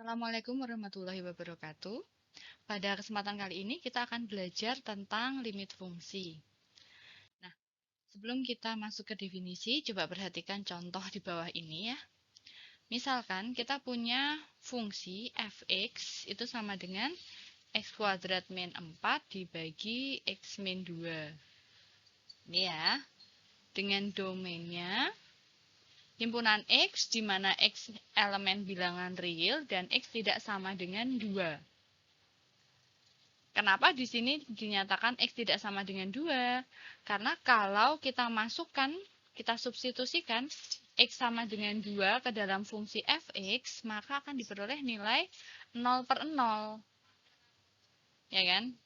Assalamualaikum warahmatullahi wabarakatuh. Pada kesempatan kali ini kita akan belajar tentang limit fungsi. Nah, sebelum kita masuk ke definisi, coba perhatikan contoh di bawah ini ya. Misalkan kita punya fungsi fx itu sama dengan x kuadrat min 4 dibagi x min 2. Ini ya, dengan domainnya himpunan x di mana x elemen bilangan real dan x tidak sama dengan 2. Kenapa di sini dinyatakan x tidak sama dengan 2? Karena kalau kita masukkan, kita substitusikan x sama dengan 2 ke dalam fungsi fx, maka akan diperoleh nilai 0/0. Ya kan?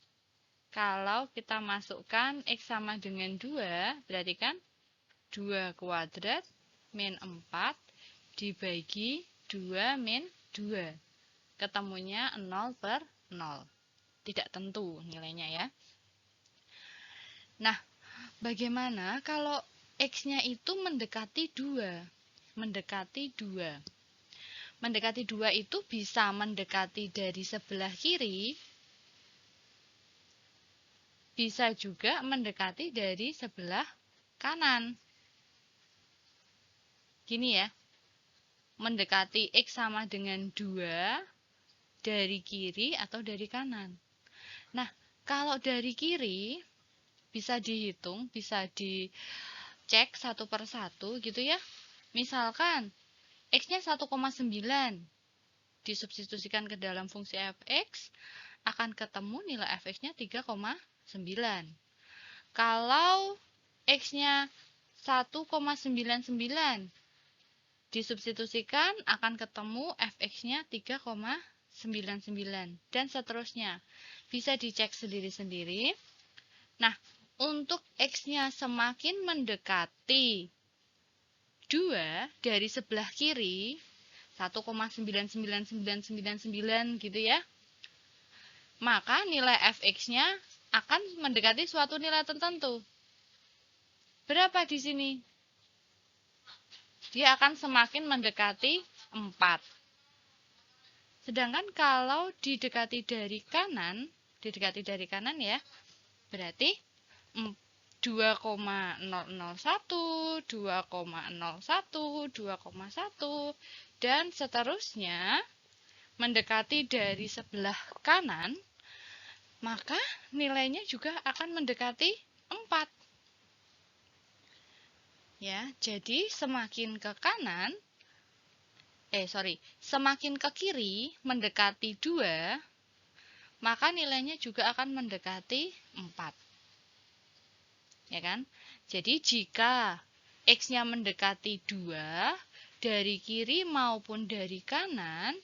Kalau kita masukkan x sama dengan 2, berarti kan 2 kuadrat min 4 dibagi 2 min 2. Ketemunya 0/0. Tidak tentu nilainya ya. Nah, bagaimana kalau x-nya itu mendekati 2? Mendekati 2. Mendekati 2 itu bisa mendekati dari sebelah kiri, bisa juga mendekati dari sebelah kanan. Gini ya, mendekati x sama dengan 2 dari kiri atau dari kanan. Nah, kalau dari kiri, bisa dihitung, bisa dicek satu per satu gitu ya. Misalkan x-nya 1,9 disubstitusikan ke dalam fungsi fx, akan ketemu nilai fx-nya 3,9. Kalau x-nya 1,99 disubstitusikan, akan ketemu fx-nya 3,99 dan seterusnya. Bisa dicek sendiri-sendiri. Nah, untuk x-nya semakin mendekati 2 dari sebelah kiri, 1,99999 gitu ya, maka nilai fx-nya akan mendekati suatu nilai tertentu. Berapa di sini? Dia akan semakin mendekati 4. Sedangkan kalau didekati dari kanan ya, berarti 2,001, 2,01, 2,1, dan seterusnya mendekati dari sebelah kanan, maka nilainya juga akan mendekati 4. Ya, jadi semakin ke kanan, semakin ke kiri mendekati 2, maka nilainya juga akan mendekati 4. Ya kan? Jadi jika x-nya mendekati 2 dari kiri maupun dari kanan,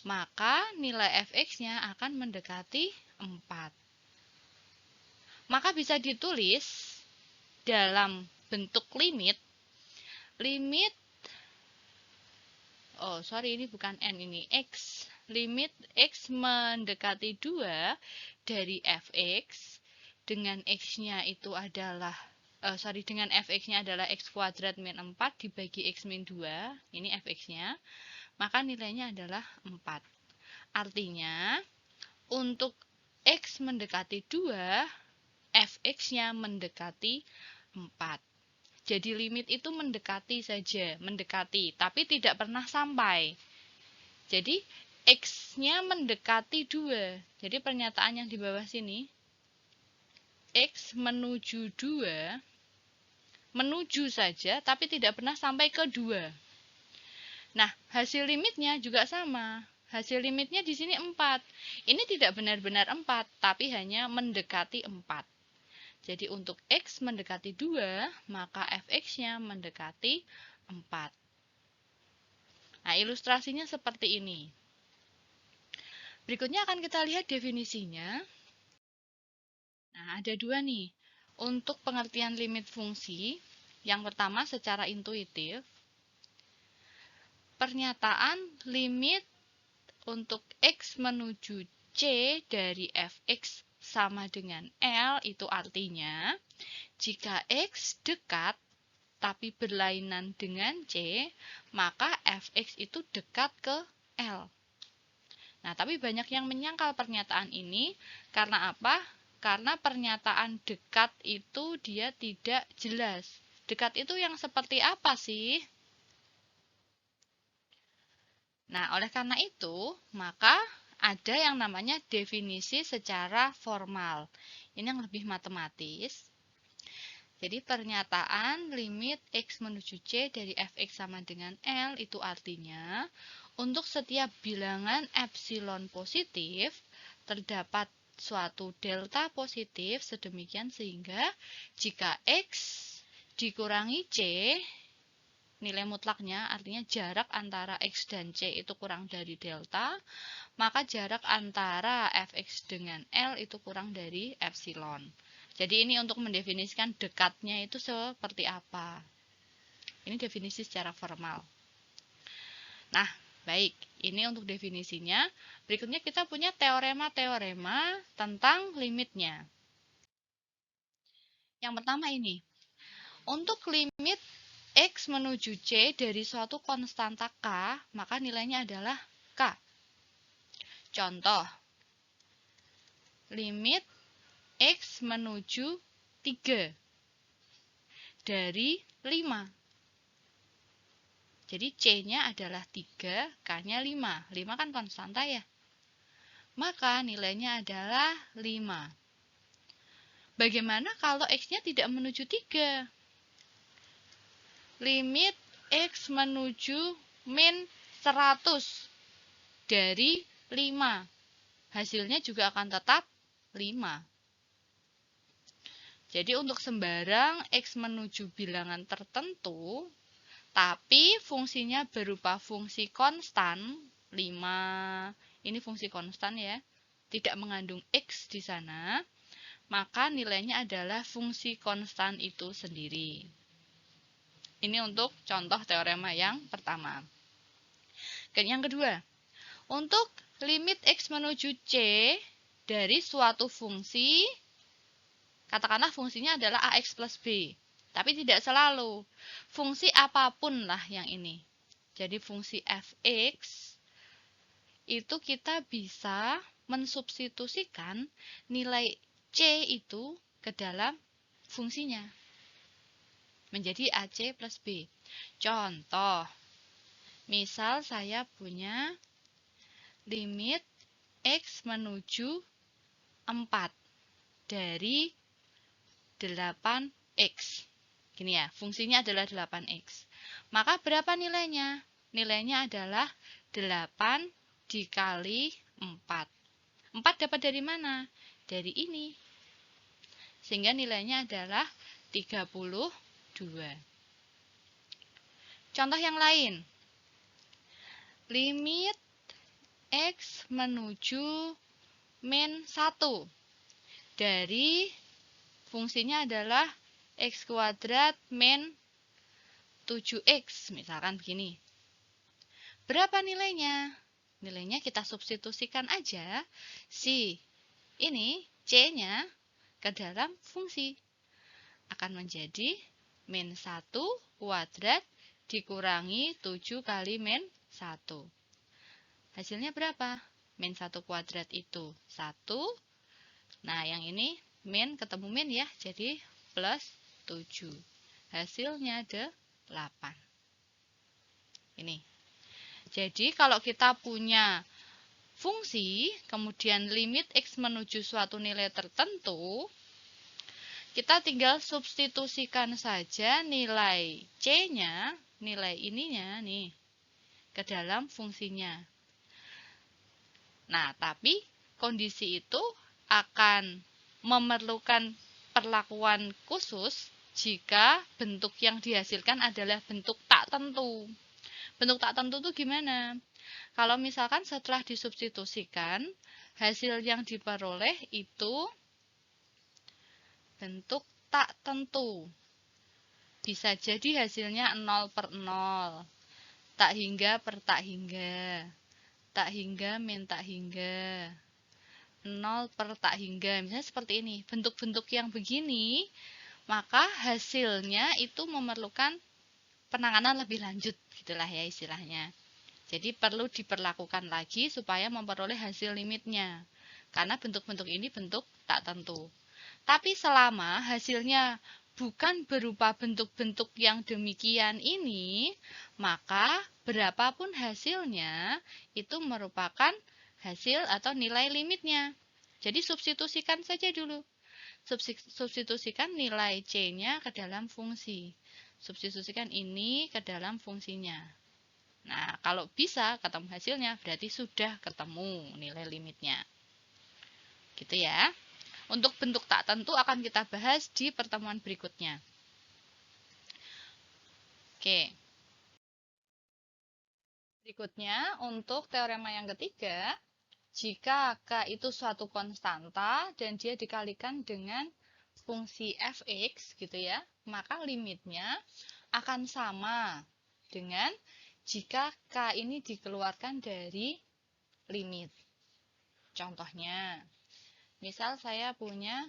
maka nilai fx-nya akan mendekati 4. Maka bisa ditulis dalam bentuk limit ini bukan n, ini x. Limit x mendekati 2 dari fx dengan x-nya itu adalah dengan fx-nya adalah x kuadrat min 4 dibagi x min 2, ini fx-nya, maka nilainya adalah 4. Artinya, untuk x mendekati 2, fx-nya mendekati 4. Jadi limit itu mendekati saja, tapi tidak pernah sampai. Jadi x-nya mendekati 2. Jadi pernyataan yang di bawah sini, x menuju 2, menuju saja, tapi tidak pernah sampai ke 2. Nah, hasil limitnya juga sama. Hasil limitnya di sini 4. Ini tidak benar-benar 4, tapi hanya mendekati 4. Jadi untuk x mendekati 2, maka fx-nya mendekati 4. Nah, ilustrasinya seperti ini. Berikutnya akan kita lihat definisinya. Nah, ada dua nih. Untuk pengertian limit fungsi, yang pertama secara intuitif, pernyataan limit untuk x menuju c dari fx sama dengan L, itu artinya jika x dekat tapi berlainan dengan C, maka fx itu dekat ke L. Nah, tapi banyak yang menyangkal pernyataan ini. Karena apa? Karena pernyataan dekat itu dia tidak jelas. Dekat itu yang seperti apa sih? Nah, oleh karena itu, maka ada yang namanya definisi secara formal. Ini yang lebih matematis. Jadi pernyataan limit X menuju C dari Fx sama dengan L itu artinya untuk setiap bilangan epsilon positif terdapat suatu delta positif sedemikian sehingga jika X dikurangi C, nilai mutlaknya artinya jarak antara X dan C itu kurang dari delta, maka jarak antara Fx dengan L itu kurang dari epsilon. Jadi ini untuk mendefinisikan dekatnya itu seperti apa. Ini definisi secara formal. Nah, baik. Ini untuk definisinya. Berikutnya kita punya teorema-teorema tentang limitnya. Yang pertama ini. Untuk limit X menuju C dari suatu konstanta K, maka nilainya adalah K. Contoh. Limit X menuju 3 dari 5. Jadi C-nya adalah 3, K-nya 5. 5 kan konstanta ya. Maka nilainya adalah 5. Bagaimana kalau X-nya tidak menuju 3? Limit X menuju min 100 dari 5. Hasilnya juga akan tetap 5. Jadi untuk sembarang X menuju bilangan tertentu, tapi fungsinya berupa fungsi konstan, 5, ini fungsi konstan ya, tidak mengandung X di sana, maka nilainya adalah fungsi konstan itu sendiri. Ini untuk contoh teorema yang pertama. Dan yang kedua, untuk limit X menuju C dari suatu fungsi, katakanlah fungsinya adalah AX plus B. Tapi tidak selalu. Fungsi apapun lah yang ini. Jadi fungsi Fx itu kita bisa mensubstitusikan nilai C itu ke dalam fungsinya. Menjadi AC plus B. Contoh. Misal saya punya limit X menuju 4 dari 8X. Gini ya, fungsinya adalah 8X. Maka berapa nilainya? Nilainya adalah 8 dikali 4. 4 dapat dari mana? Dari ini. Sehingga nilainya adalah 32. Contoh yang lain. Limit X menuju min 1 dari fungsinya adalah X kuadrat min 7X, misalkan begini. Berapa nilainya? Nilainya kita substitusikan aja si ini C-nya ke dalam fungsi. Akan menjadi min 1 kuadrat dikurangi 7 kali min 1. Hasilnya berapa? Min 1 kuadrat itu 1. Nah, yang ini min ketemu min ya, jadi plus 7. Hasilnya ada 8. Ini. Jadi kalau kita punya fungsi, kemudian limit X menuju suatu nilai tertentu, kita tinggal substitusikan saja nilai C-nya, nilai ininya nih, ke dalam fungsinya. Nah, tapi kondisi itu akan memerlukan perlakuan khusus jika bentuk yang dihasilkan adalah bentuk tak tentu. Bentuk tak tentu itu gimana? Kalau misalkan setelah disubstitusikan, hasil yang diperoleh itu bentuk tak tentu. Bisa jadi hasilnya 0 per 0, tak hingga per tak hingga min tak hingga, 0 per tak hingga. Misalnya seperti ini. Bentuk-bentuk yang begini, maka hasilnya itu memerlukan penanganan lebih lanjut, gitulah ya istilahnya. Jadi perlu diperlakukan lagi supaya memperoleh hasil limitnya. Karena bentuk-bentuk ini bentuk tak tentu. Tapi selama hasilnya bukan berupa bentuk-bentuk yang demikian ini, maka berapapun hasilnya itu merupakan hasil atau nilai limitnya. Jadi substitusikan saja dulu. Substitusikan nilai C-nya ke dalam fungsi. Substitusikan ini ke dalam fungsinya. Nah, kalau bisa ketemu hasilnya, berarti sudah ketemu nilai limitnya. Gitu ya. Untuk bentuk tak tentu akan kita bahas di pertemuan berikutnya. Oke. Berikutnya, untuk teorema yang ketiga, jika K itu suatu konstanta dan dia dikalikan dengan fungsi fx gitu ya, maka limitnya akan sama dengan jika K ini dikeluarkan dari limit. Contohnya, misal saya punya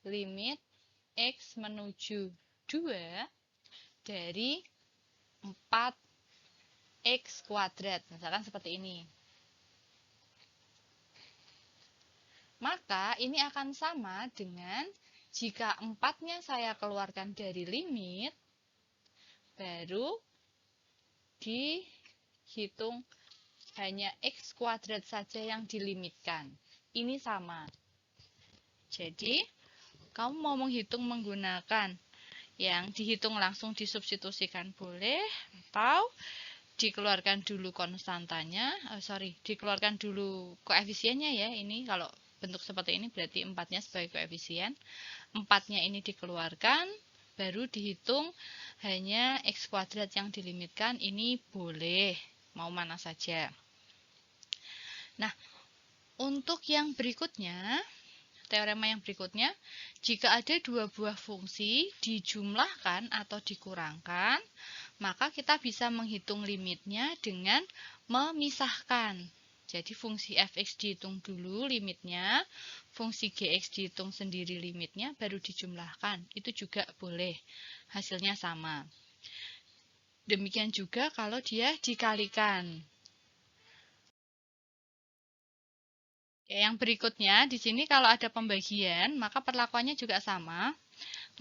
limit X menuju 2 dari 4X kuadrat. Misalkan seperti ini. Maka ini akan sama dengan jika 4-nya saya keluarkan dari limit, baru dihitung hanya X kuadrat saja yang dilimitkan. Ini sama. Jadi, kamu mau menghitung menggunakan yang dihitung langsung disubstitusikan boleh, atau dikeluarkan dulu konstantanya, dikeluarkan dulu koefisiennya ya. Ini kalau bentuk seperti ini berarti 4-nya sebagai koefisien. 4-nya ini dikeluarkan, baru dihitung hanya X kuadrat yang dilimitkan. Ini boleh, mau mana saja. Nah, untuk yang berikutnya, teorema yang berikutnya, jika ada dua buah fungsi dijumlahkan atau dikurangkan, maka kita bisa menghitung limitnya dengan memisahkan. Jadi fungsi fx dihitung dulu limitnya, fungsi gx dihitung sendiri limitnya, baru dijumlahkan. Itu juga boleh, hasilnya sama. Demikian juga kalau dia dikalikan. Yang berikutnya, di sini kalau ada pembagian, maka perlakuannya juga sama.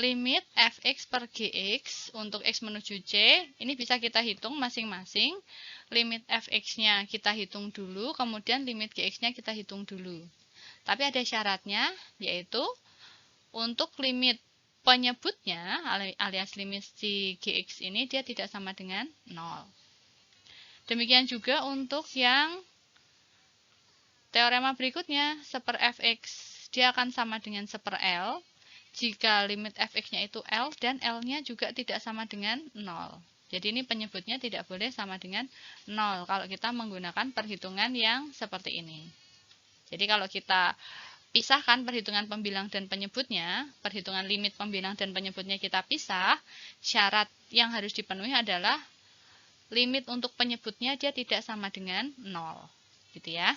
Limit fx per gx untuk x menuju c, ini bisa kita hitung masing-masing. Limit fx-nya kita hitung dulu, kemudian limit gx-nya kita hitung dulu. Tapi ada syaratnya, yaitu untuk limit penyebutnya, alias limit si gx ini, dia tidak sama dengan 0. Demikian juga untuk yang teorema berikutnya, seper fx, dia akan sama dengan seper L, jika limit fx-nya itu L, dan L-nya juga tidak sama dengan 0. Jadi ini penyebutnya tidak boleh sama dengan 0, kalau kita menggunakan perhitungan yang seperti ini. Jadi kalau kita pisahkan perhitungan pembilang dan penyebutnya, perhitungan limit pembilang dan penyebutnya kita pisah, syarat yang harus dipenuhi adalah limit untuk penyebutnya dia tidak sama dengan 0. Gitu ya.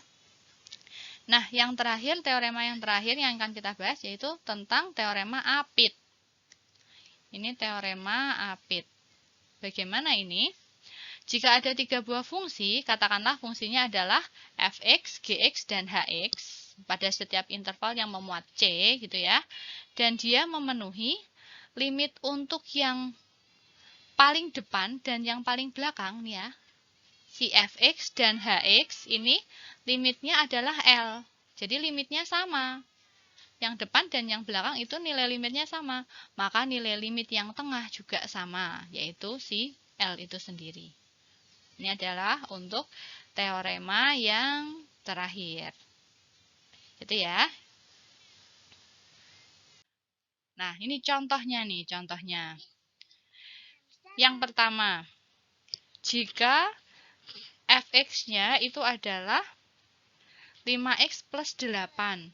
Nah, yang terakhir, teorema yang terakhir yang akan kita bahas yaitu tentang teorema apit. Ini teorema apit. Bagaimana ini? Jika ada tiga buah fungsi, katakanlah fungsinya adalah fx, gx, dan hx pada setiap interval yang memuat c, gitu ya. Dan dia memenuhi limit untuk yang paling depan dan yang paling belakang, nih ya. Si fx dan hx ini limitnya adalah L. Jadi limitnya sama. Yang depan dan yang belakang itu nilai limitnya sama. Maka nilai limit yang tengah juga sama, yaitu si L itu sendiri. Ini adalah untuk teorema yang terakhir. Itu ya. Nah, ini contohnya nih, contohnya. Yang pertama, jika fx-nya itu adalah 5x plus 8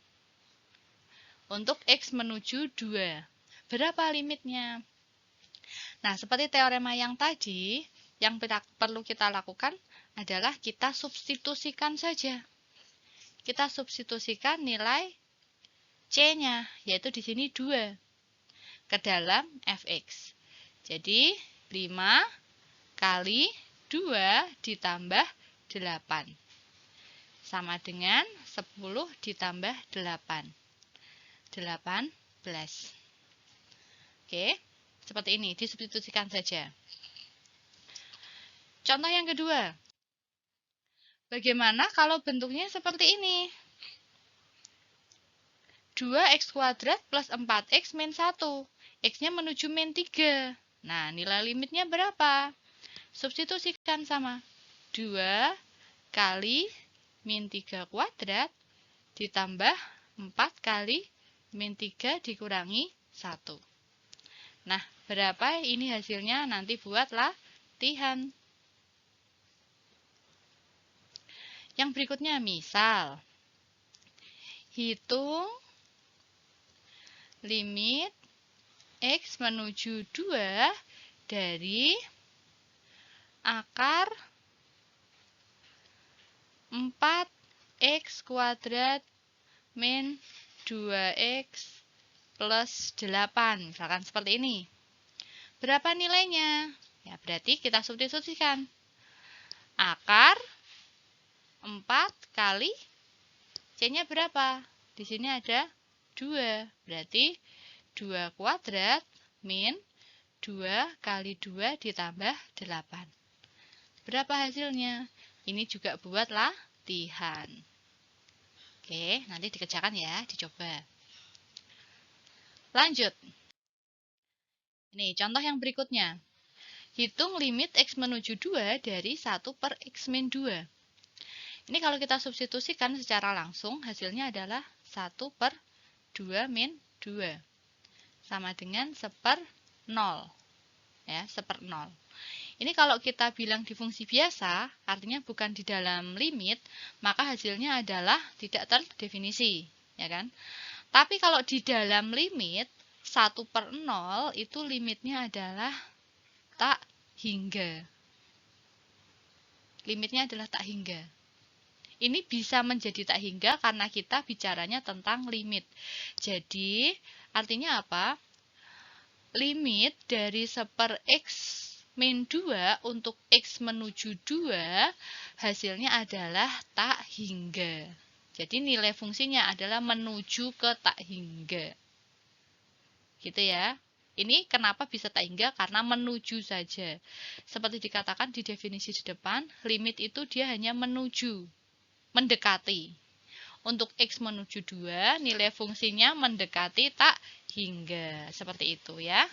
untuk x menuju 2. Berapa limitnya? Nah, seperti teorema yang tadi, yang perlu kita lakukan adalah kita substitusikan saja. Kita substitusikan nilai C-nya, yaitu di sini 2, ke dalam fx. Jadi, 5 kali 2 ditambah 8. Sama dengan 10 ditambah 8. 18. Oke, seperti ini, disubstitusikan saja. Contoh yang kedua. Bagaimana kalau bentuknya seperti ini? 2x kuadrat plus 4x min 1. X-nya menuju min 3. Nah, nilai limitnya berapa? Substitusikan sama 2 kali min 3 kuadrat ditambah 4 kali min 3 dikurangi 1. Nah, berapa ini hasilnya? Nanti buat latihan. Yang berikutnya, misal hitung limit X menuju 2 dari akar 4x kuadrat min 2x plus 8. Misalkan seperti ini. Berapa nilainya? Ya, berarti kita substitusikan. Akar 4 kali C-nya berapa? Di sini ada 2. Berarti 2 kuadrat min 2 kali 2 ditambah 8. Berapa hasilnya? Ini juga buat latihan. Oke, nanti dikerjakan ya, dicoba. Lanjut. Ini contoh yang berikutnya. Hitung limit X menuju 2 dari 1 per X min 2. Ini kalau kita substitusikan secara langsung, hasilnya adalah 1 per 2 min 2. Sama dengan 1/0. Ya, 1/0. Ini kalau kita bilang di fungsi biasa, artinya bukan di dalam limit, maka hasilnya adalah tidak terdefinisi. Ya kan? Tapi kalau di dalam limit, 1/0 itu limitnya adalah tak hingga. Limitnya adalah tak hingga. Ini bisa menjadi tak hingga karena kita bicaranya tentang limit. Jadi, artinya apa? Limit dari 1/x min 2 untuk X menuju 2, hasilnya adalah tak hingga. Jadi, nilai fungsinya adalah menuju ke tak hingga. Gitu ya. Ini kenapa bisa tak hingga? Karena menuju saja. Seperti dikatakan di definisi di depan, limit itu dia hanya menuju. Mendekati. Untuk X menuju 2, nilai fungsinya mendekati tak hingga. Seperti itu ya.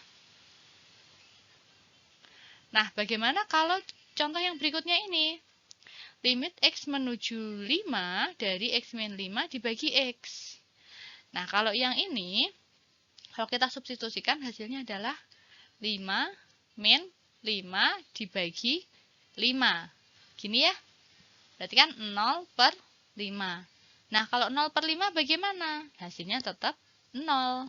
Nah, bagaimana kalau contoh yang berikutnya ini? Limit X menuju 5 dari X min 5 dibagi X. Nah, kalau yang ini, kalau kita substitusikan hasilnya adalah 5 min 5 dibagi 5. Gini ya. Berarti kan 0/5. Nah, kalau 0/5 bagaimana? Hasilnya tetap 0.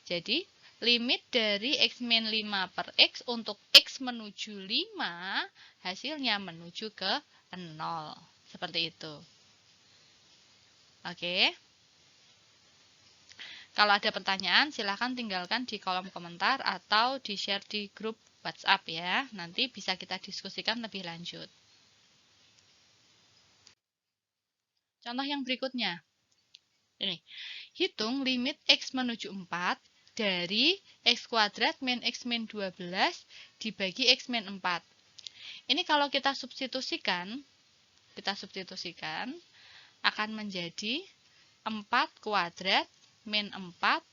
Jadi, limit dari X min 5 per X untuk X menuju 5, hasilnya menuju ke 0. Seperti itu. Oke. Kalau ada pertanyaan, silahkan tinggalkan di kolom komentar atau di-share di grup WhatsApp ya. Nanti bisa kita diskusikan lebih lanjut. Contoh yang berikutnya. Ini. Hitung limit X menuju 4 dari X kuadrat min X min 12 dibagi X min 4. Ini kalau kita substitusikan akan menjadi 4 kuadrat min 4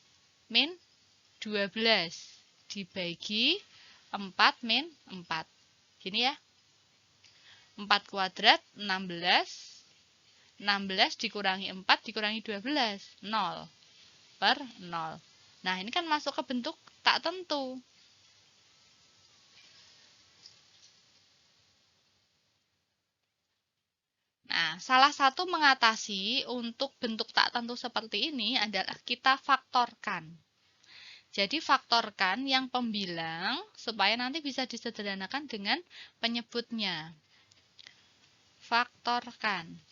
min 12 dibagi 4 min 4. Gini ya. 4 kuadrat 16. 16 dikurangi 4 dikurangi 12. 0/0. Nah, ini kan masuk ke bentuk tak tentu. Nah, salah satu mengatasi untuk bentuk tak tentu seperti ini adalah kita faktorkan. Jadi, faktorkan yang pembilang supaya nanti bisa disederhanakan dengan penyebutnya. Faktorkan.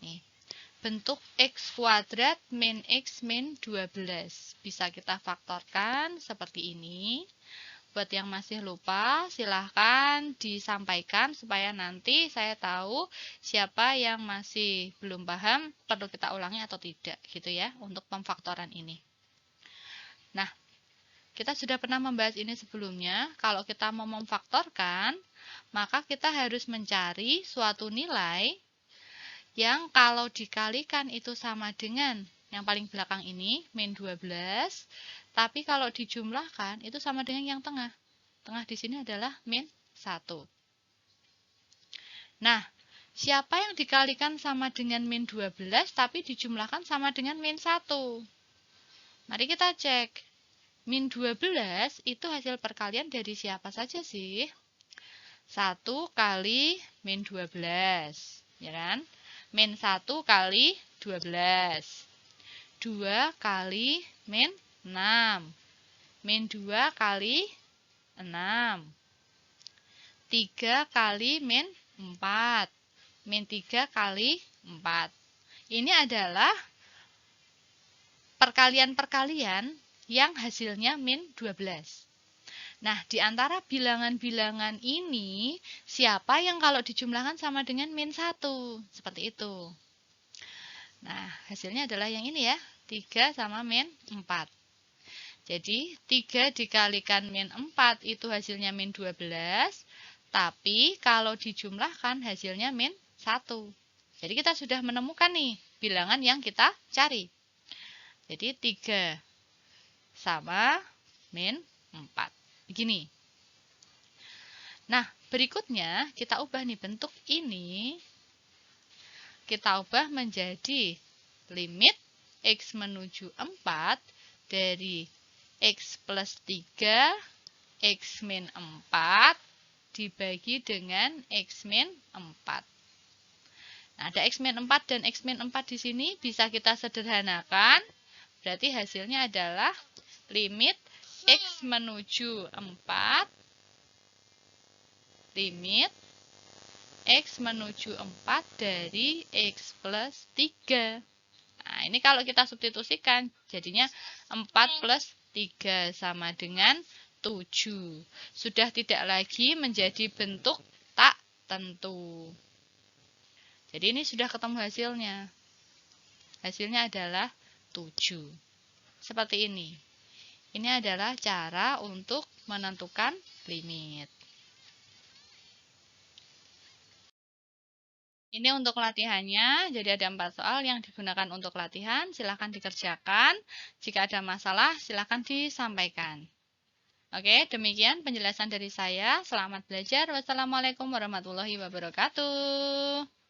Nih, bentuk X kuadrat min X min 12. Bisa kita faktorkan seperti ini. Buat yang masih lupa, silahkan disampaikan supaya nanti saya tahu siapa yang masih belum paham, perlu kita ulangi atau tidak gitu ya untuk pemfaktoran ini. Nah, kita sudah pernah membahas ini sebelumnya. Kalau kita mau memfaktorkan, maka kita harus mencari suatu nilai yang kalau dikalikan itu sama dengan yang paling belakang ini, min 12. Tapi kalau dijumlahkan, itu sama dengan yang tengah. Tengah di sini adalah min 1. Nah, siapa yang dikalikan sama dengan min 12, tapi dijumlahkan sama dengan min 1? Mari kita cek. Min 12 itu hasil perkalian dari siapa saja sih? 1 kali min 12. Ya kan? Min 1 kali 12. 2 kali min 6. Min 2 kali 6. 3 kali min 4. Min 3 kali 4. Ini adalah perkalian-perkalian yang hasilnya min 12. Nah, di antara bilangan-bilangan ini, siapa yang kalau dijumlahkan sama dengan min 1? Seperti itu. Nah, hasilnya adalah yang ini ya, 3 sama min 4. Jadi, 3 dikalikan min 4 itu hasilnya min 12, tapi kalau dijumlahkan hasilnya min 1. Jadi, kita sudah menemukan nih bilangan yang kita cari. Jadi, 3 sama min 4. Begini. Nah, berikutnya kita ubah nih bentuk ini. Kita ubah menjadi limit X menuju 4 dari X plus 3, X min 4 dibagi dengan X min 4. Nah, ada X min 4 dan X min 4 di sini bisa kita sederhanakan. Berarti hasilnya adalah limit X menuju 4, limit X menuju 4 dari X plus 3. Nah, ini kalau kita substitusikan, jadinya 4 plus 3 sama dengan 7. Sudah tidak lagi menjadi bentuk tak tentu. Jadi ini sudah ketemu hasilnya. Hasilnya adalah 7. Seperti ini. Ini adalah cara untuk menentukan limit. Ini untuk latihannya, jadi ada 4 soal yang digunakan untuk latihan, silahkan dikerjakan. Jika ada masalah, silahkan disampaikan. Oke, demikian penjelasan dari saya. Selamat belajar. Wassalamualaikum warahmatullahi wabarakatuh.